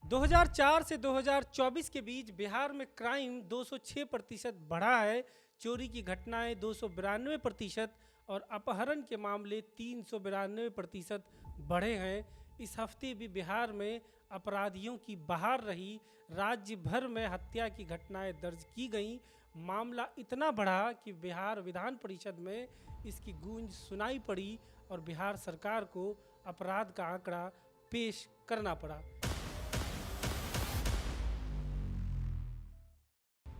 2004 से 2024 के बीच बिहार में क्राइम 206% बढ़ा है। चोरी की घटनाएं 292% और अपहरण के मामले 392% बढ़े हैं। इस हफ्ते भी बिहार में अपराधियों की बहार रही। राज्य भर में हत्या की घटनाएं दर्ज की गईं। मामला इतना बढ़ा कि बिहार विधान परिषद में इसकी गूंज सुनाई पड़ी और बिहार सरकार को अपराध का आंकड़ा पेश करना पड़ा।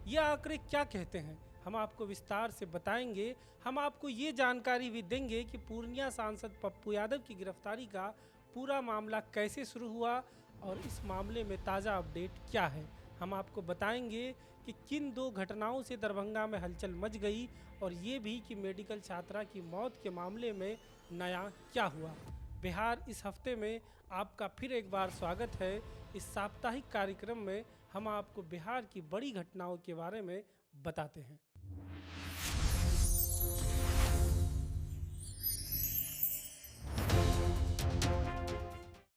यह आंकड़े क्या कहते हैं, हम आपको विस्तार से बताएंगे। हम आपको ये जानकारी भी देंगे कि पूर्णिया सांसद पप्पू यादव की गिरफ्तारी का पूरा मामला कैसे शुरू हुआ और इस मामले में ताज़ा अपडेट क्या है। हम आपको बताएंगे कि किन दो घटनाओं से दरभंगा में हलचल मच गई और ये भी कि मेडिकल छात्रा की मौत के मामले में नया क्या हुआ। बिहार इस हफ्ते में आपका फिर एक बार स्वागत है। इस साप्ताहिक कार्यक्रम में हम आपको बिहार की बड़ी घटनाओं के बारे में बताते हैं।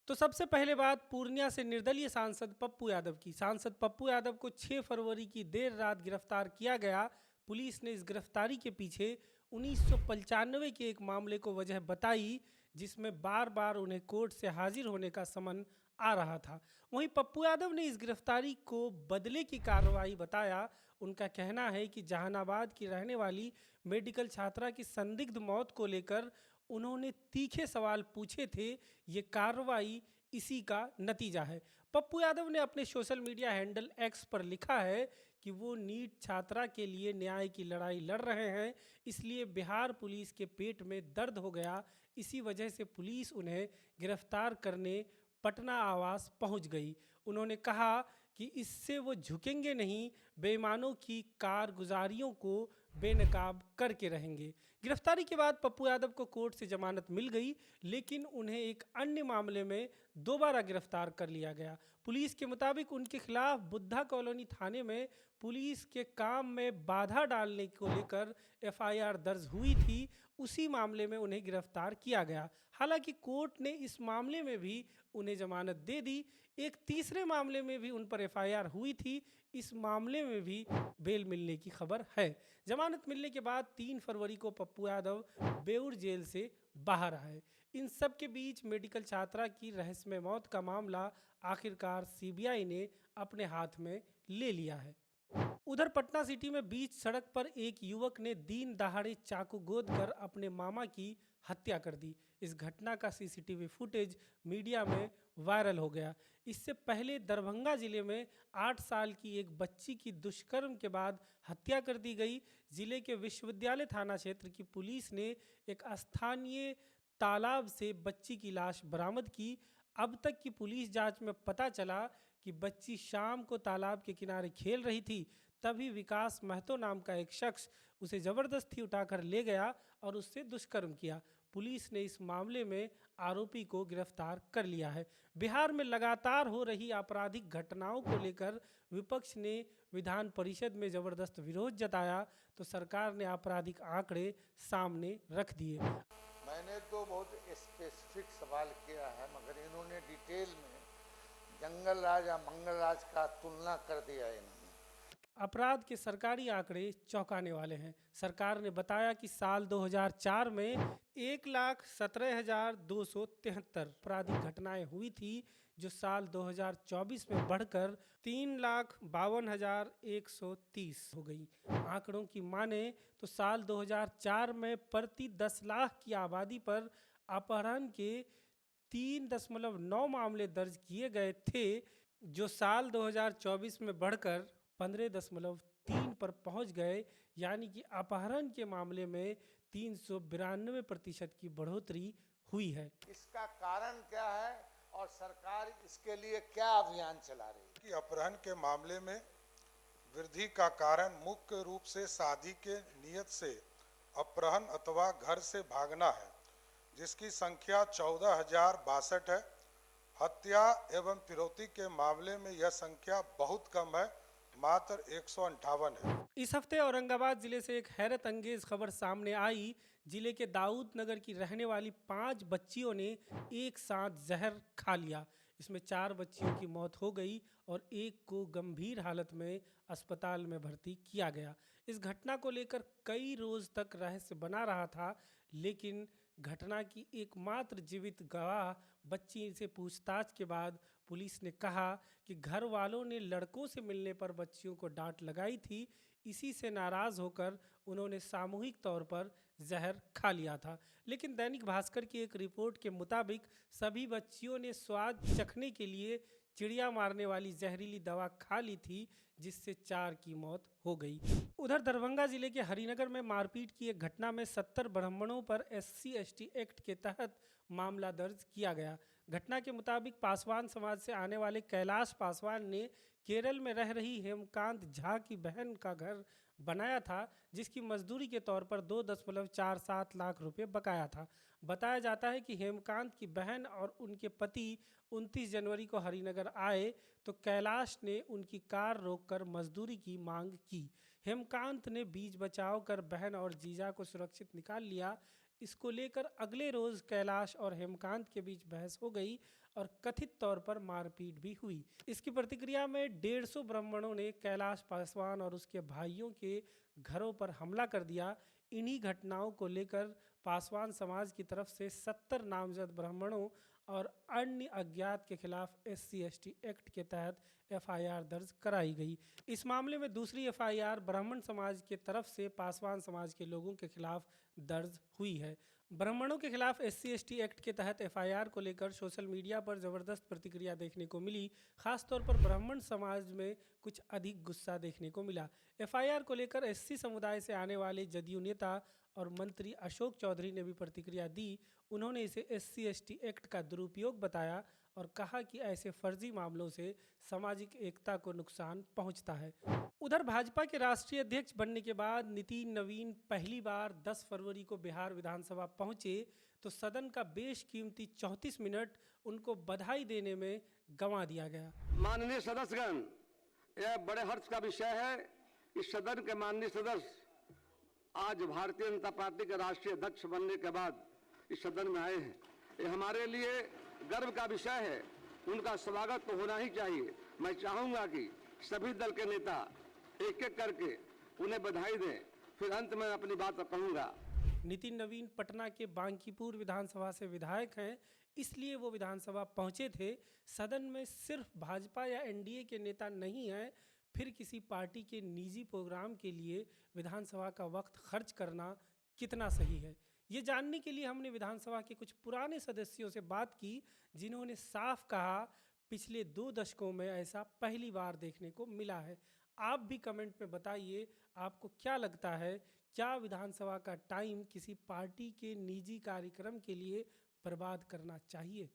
तो सबसे पहले बात पूर्णिया से निर्दलीय सांसद पप्पू यादव की। सांसद पप्पू यादव को 6 फरवरी की देर रात गिरफ्तार किया गया। पुलिस ने इस गिरफ्तारी के पीछे 1995 के एक मामले को वजह बताई, जिसमें बार बार उन्हें कोर्ट से हाजिर होने का समन आ रहा था। वहीं पप्पू यादव ने इस गिरफ्तारी को बदले की कार्रवाई बताया। उनका कहना है कि जहानाबाद की रहने वाली मेडिकल छात्रा की संदिग्ध मौत को लेकर उन्होंने तीखे सवाल पूछे थे। ये कार्रवाई इसी का नतीजा है। पप्पू यादव ने अपने सोशल मीडिया हैंडल एक्स पर लिखा है कि वो नीट छात्रा के लिए न्याय की लड़ाई लड़ रहे हैं, इसलिए बिहार पुलिस के पेट में दर्द हो गया। इसी वजह से पुलिस उन्हें गिरफ्तार करने पटना आवास पहुंच गई। उन्होंने कहा कि इससे वो झुकेंगे नहीं, बेईमानों की कारगुजारियों को बेनकाब करके रहेंगे। गिरफ्तारी के बाद पप्पू यादव को कोर्ट से जमानत मिल गई, लेकिन उन्हें एक अन्य मामले में दोबारा गिरफ्तार कर लिया गया। पुलिस के मुताबिक उनके खिलाफ बुद्धा कॉलोनी थाने में पुलिस के काम में बाधा डालने को लेकर एफआईआर दर्ज हुई थी। उसी मामले में उन्हें गिरफ्तार किया गया। हालांकि कोर्ट ने इस मामले में भी उन्हें जमानत दे दी। एक तीसरे मामले में भी उन पर एफआईआर हुई थी। इस मामले में भी बेल मिलने की खबर है। जमानत मिलने के बाद 3 फरवरी को पप्पू यादव बेउर जेल से बाहर आए। इन सब के बीच मेडिकल छात्रा की रहस्यमय मौत का मामला आखिरकार सीबीआई ने अपने हाथ में ले लिया है। उधर पटना सिटी में बीच सड़क पर एक युवक ने दीन दहाड़े चाकू गोद कर अपने मामा की हत्या कर दी। इस घटना का सीसीटीवी फुटेज मीडिया में वायरल हो गया। इससे पहले दरभंगा जिले में 8 साल की एक बच्ची की दुष्कर्म के बाद हत्या कर दी गई। जिले के विश्वविद्यालय थाना क्षेत्र की पुलिस ने एक स्थानीय तालाब से बच्ची की लाश बरामद की। अब तक की पुलिस जांच में पता चला कि बच्ची शाम को तालाब के किनारे खेल रही थी। तभी विकास महतो नाम का एक शख्स उसे जबरदस्ती उठाकर ले गया और उससे दुष्कर्म किया। पुलिस ने इस मामले में आरोपी को गिरफ्तार कर लिया है। बिहार में लगातार हो रही आपराधिक घटनाओं को लेकर विपक्ष ने विधान परिषद में जबरदस्त विरोध जताया, तो सरकार ने आपराधिक आंकड़े सामने रख दिए। मैंने तो बहुत स्पेसिफिक सवाल किया है, मगर इन्होंने डिटेल में जंगल राज या मंगल राज का तुलना कर दिया है। अपराध के सरकारी आंकड़े चौंकाने वाले हैं। सरकार ने बताया कि साल 2004 में 1,17,273 आपराधिक घटनाएं हुई थी, जो साल 2024 में बढ़कर 3,52,130 हो गई। आंकड़ों की माने तो साल 2004 में प्रति 10 लाख की आबादी पर अपहरण के 3.9 मामले दर्ज किए गए थे, जो साल 2024 में बढ़कर 15.3 पर पहुंच गए। यानी कि अपहरण के मामले में 392% की बढ़ोतरी हुई है। इसका कारण क्या है और सरकार इसके लिए क्या अभियान चला रही है? कि अपहरण के मामले में वृद्धि का कारण मुख्य रूप से शादी के नियत से अपहरण अथवा घर से भागना है, जिसकी संख्या 14,062 है। हत्या एवं फिरौती के मामले में यह संख्या बहुत कम है, मात्र 158 है। इस हफ्ते औरंगाबाद जिले से एक हैरत अंगेज खबर सामने आई। जिले के दाऊद नगर की रहने वाली 5 बच्चियों ने एक साथ जहर खा लिया। इसमें 4 बच्चियों की मौत हो गई और एक को गंभीर हालत में अस्पताल में भर्ती किया गया। इस घटना को लेकर कई रोज तक रहस्य बना रहा था, लेकिन घटना की एकमात्र जीवित गवाह बच्ची से पूछताछ के बाद पुलिस ने कहा कि घर वालों ने लड़कों से मिलने पर बच्चियों को डांट लगाई थी। इसी से नाराज होकर उन्होंने सामूहिक तौर पर जहर खा लिया था। लेकिन दैनिक भास्कर की एक रिपोर्ट के मुताबिक सभी बच्चियों ने स्वाद चखने के लिए चिड़िया मारने वाली जहरीली दवा खा ली थी, जिससे 4 की मौत हो गई। उधर दरभंगा जिले के हरिनगर में मारपीट की एक घटना में 70 ब्राह्मणों पर SC/ST एक्ट के तहत मामला दर्ज किया गया। घटना के मुताबिक पासवान समाज से आने वाले कैलाश पासवान ने केरल में रह रही हेमकांत झा की बहन का घर बनाया था, जिसकी मजदूरी के तौर पर 2.47 लाख रुपए बकाया था। बताया जाता है कि हेमकांत की बहन और उनके पति 29 जनवरी को हरिनगर आए तो कैलाश ने उनकी कार रोककर मजदूरी की मांग की। हेमकांत ने बीच बचाव कर बहन और जीजा को सुरक्षित निकाल लिया। इसको लेकर अगले रोज कैलाश और हेमकांत के बीच बहस हो गई और कथित तौर पर मारपीट भी हुई। इसकी प्रतिक्रिया में 150 ब्राह्मणों ने कैलाश पासवान और उसके भाइयों के घरों पर हमला कर दिया। इन्हीं घटनाओं को लेकर पासवान समाज की तरफ से 70 नामजद ब्राह्मणों और अन्य अज्ञात के खिलाफ SC/ST एक्ट के तहत FIR दर्ज कराई गई। इस मामले में दूसरी FIR ब्राह्मण समाज के तरफ से पासवान समाज के लोगों के खिलाफ दर्ज हुई है। ब्राह्मणों के खिलाफ SC/ST एक्ट के तहत FIR को लेकर सोशल मीडिया पर जबरदस्त प्रतिक्रिया देखने को मिली। खासतौर पर ब्राह्मण समाज में कुछ अधिक गुस्सा देखने को मिला। FIR को लेकर SC समुदाय से आने वाले जदयू नेता और मंत्री अशोक चौधरी ने भी प्रतिक्रिया दी। उन्होंने इसे SC/ST एक्ट का दुरुपयोग बताया और कहा कि ऐसे फर्जी मामलों से सामाजिक एकता को नुकसान पहुंचता है। उधर भाजपा के राष्ट्रीय अध्यक्ष बनने के बाद नितिन नवीन पहली बार 10 फरवरी को बिहार विधानसभा पहुंचे तो सदन का बेशकीमती 34 मिनट उनको बधाई देने में गंवा दिया गया। माननीय सदस्यगण, यह बड़े हर्ष का विषय है कि सदन के माननीय सदस्य आज भारतीय जनता पार्टी के राष्ट्रीय अध्यक्ष बनने के बाद इस सदन में आए हैं। ये हमारे लिए गर्व का विषय है। उनका स्वागत तो होना ही चाहिए। मैं चाहूंगा कि सभी दल के नेता एक एक करके उन्हें बधाई दें, फिर अंत में अपनी बात कहूंगा। नितिन नवीन पटना के बांकीपुर विधानसभा से विधायक हैं, इसलिए वो विधानसभा पहुंचे थे। सदन में सिर्फ भाजपा या NDA के नेता नहीं हैं, फिर किसी पार्टी के निजी प्रोग्राम के लिए विधानसभा का वक्त खर्च करना कितना सही है, ये जानने के लिए हमने विधानसभा के कुछ पुराने सदस्यों से बात की, जिन्होंने साफ कहा पिछले 2 दशकों में ऐसा पहली बार देखने को मिला है। आप भी कमेंट में बताइए आपको क्या लगता है, क्या विधानसभा का टाइम किसी पार्टी के निजी कार्यक्रम के लिए बर्बाद करना चाहिए।